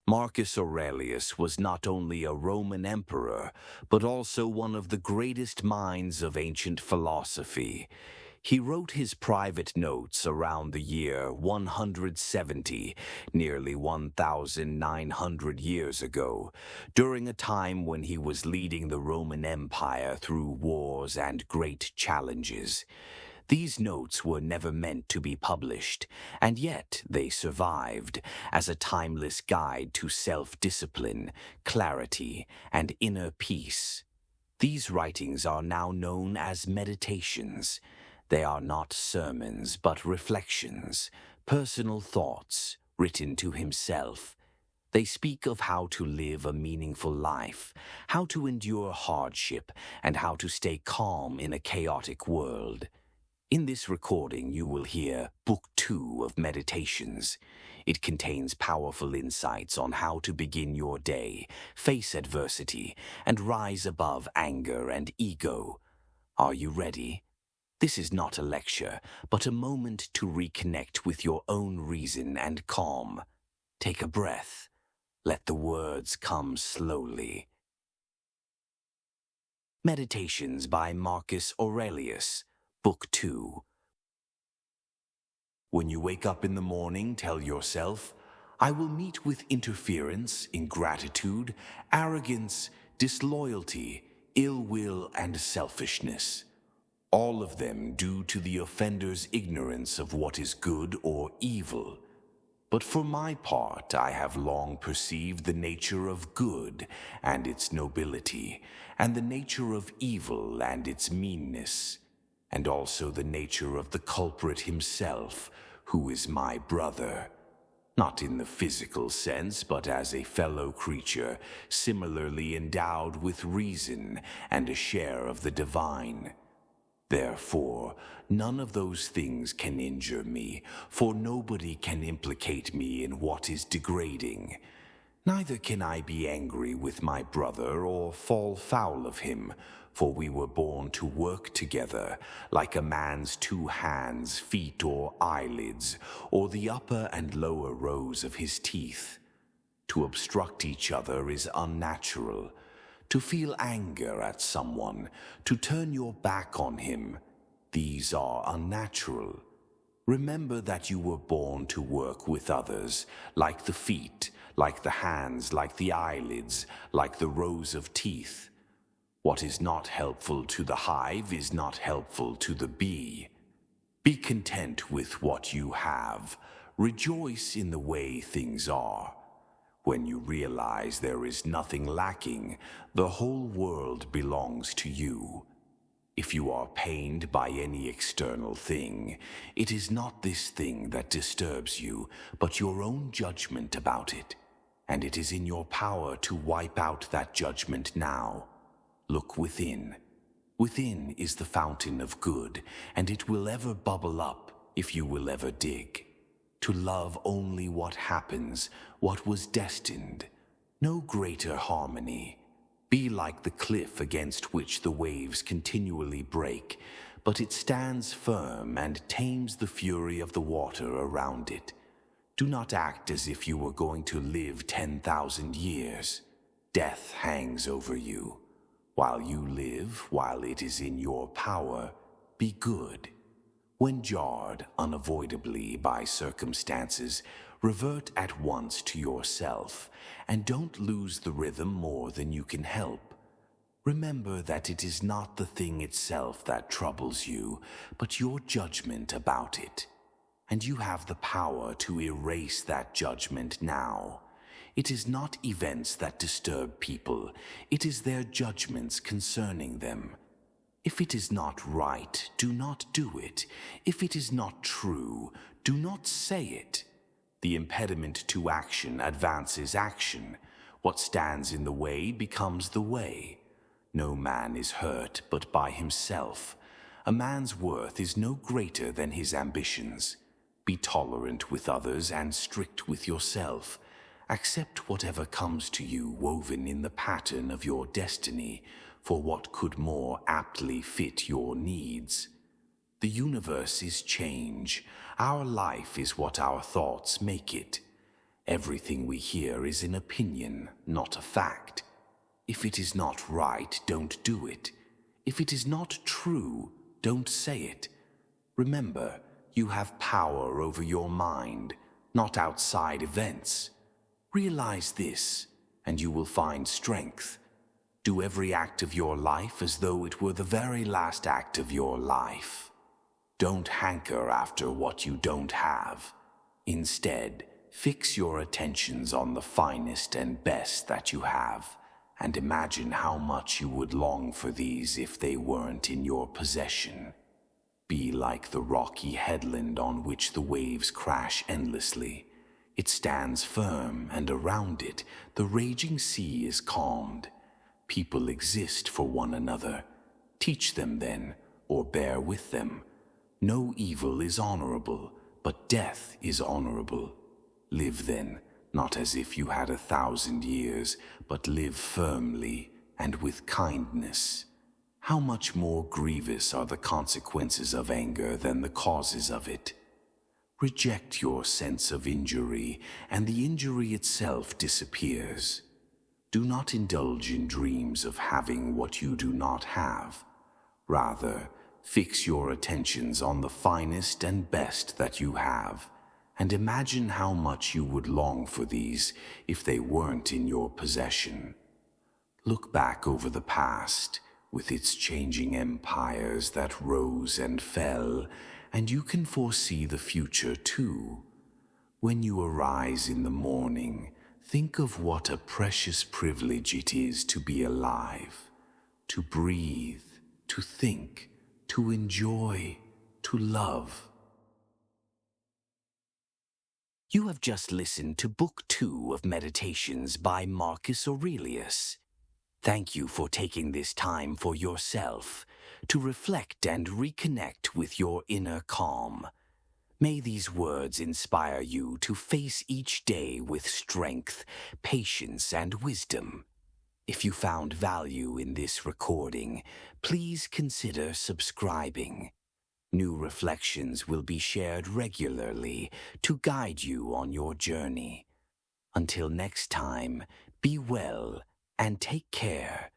Marcus Aurelius was not only a Roman emperor, but also one of the greatest minds of ancient philosophy. He wrote his private notes around the year 170, nearly 1,900 years ago, during a time when he was leading the Roman Empire through wars and great challenges. These notes were never meant to be published, and yet they survived as a timeless guide to self-discipline, clarity, and inner peace. These writings are now known as meditations. They are not sermons, but reflections, personal thoughts written to himself. They speak of how to live a meaningful life, how to endure hardship, and how to stay calm in a chaotic world. In this recording, you will hear Book 2 of Meditations. It contains powerful insights on how to begin your day, face adversity, and rise above anger and ego. Are you ready? This is not a lecture, but a moment to reconnect with your own reason and calm. Take a breath. Let the words come slowly. Meditations by Marcus Aurelius, Book 2. When you wake up in the morning, tell yourself, I will meet with interference, ingratitude, arrogance, disloyalty, ill will, and selfishness. All of them due to the offender's ignorance of what is good or evil. But for my part, I have long perceived the nature of good and its nobility, and the nature of evil and its meanness, and also the nature of the culprit himself, who is my brother. Not in the physical sense, but as a fellow creature, similarly endowed with reason and a share of the divine. Therefore, none of those things can injure me, for nobody can implicate me in what is degrading. Neither can I be angry with my brother or fall foul of him, for we were born to work together, like a man's two hands, feet, or eyelids, or the upper and lower rows of his teeth. To obstruct each other is unnatural. To feel anger at someone, to turn your back on him, these are unnatural. Remember that you were born to work with others, like the feet, like the hands, like the eyelids, like the rows of teeth. What is not helpful to the hive is not helpful to the bee. Be content with what you have. Rejoice in the way things are. When you realize there is nothing lacking, the whole world belongs to you. If you are pained by any external thing, it is not this thing that disturbs you, but your own judgment about it. And it is in your power to wipe out that judgment now. Look within. Within is the fountain of good, and it will ever bubble up if you will ever dig. To love only what happens, what was destined. No greater harmony. Be like the cliff against which the waves continually break, but it stands firm and tames the fury of the water around it. Do not act as if you were going to live 10,000 years. Death hangs over you. While you live, while it is in your power, be good. When jarred unavoidably by circumstances, revert at once to yourself, and don't lose the rhythm more than you can help. Remember that it is not the thing itself that troubles you, but your judgment about it. And you have the power to erase that judgment now. It is not events that disturb people, it is their judgments concerning them. If it is not right, do not do it. If it is not true, do not say it. The impediment to action advances action. What stands in the way becomes the way. No man is hurt but by himself. A man's worth is no greater than his ambitions. Be tolerant with others and strict with yourself. Accept whatever comes to you woven in the pattern of your destiny, for what could more aptly fit your needs. The universe is change. Our life is what our thoughts make it. Everything we hear is an opinion, not a fact. If it is not right, don't do it. If it is not true, don't say it. Remember, you have power over your mind, not outside events. Realize this, and you will find strength. Do every act of your life as though it were the very last act of your life. Don't hanker after what you don't have. Instead, fix your attentions on the finest and best that you have, and imagine how much you would long for these if they weren't in your possession. Be like the rocky headland on which the waves crash endlessly. It stands firm, and around it, the raging sea is calmed. People exist for one another. Teach them then, or bear with them. No evil is honorable, but death is honorable. Live then, not as if you had 1,000 years, but live firmly and with kindness. How much more grievous are the consequences of anger than the causes of it? Reject your sense of injury, and the injury itself disappears. Do not indulge in dreams of having what you do not have. Rather, fix your attentions on the finest and best that you have, and imagine how much you would long for these if they weren't in your possession. Look back over the past, with its changing empires that rose and fell, and you can foresee the future too. When you arise in the morning, think of what a precious privilege it is to be alive, to breathe, to think, to enjoy, to love. You have just listened to Book 2 of Meditations by Marcus Aurelius. Thank you for taking this time for yourself, to reflect and reconnect with your inner calm. May these words inspire you to face each day with strength, patience, and wisdom. If you found value in this recording, please consider subscribing. New reflections will be shared regularly to guide you on your journey. Until next time, be well and take care.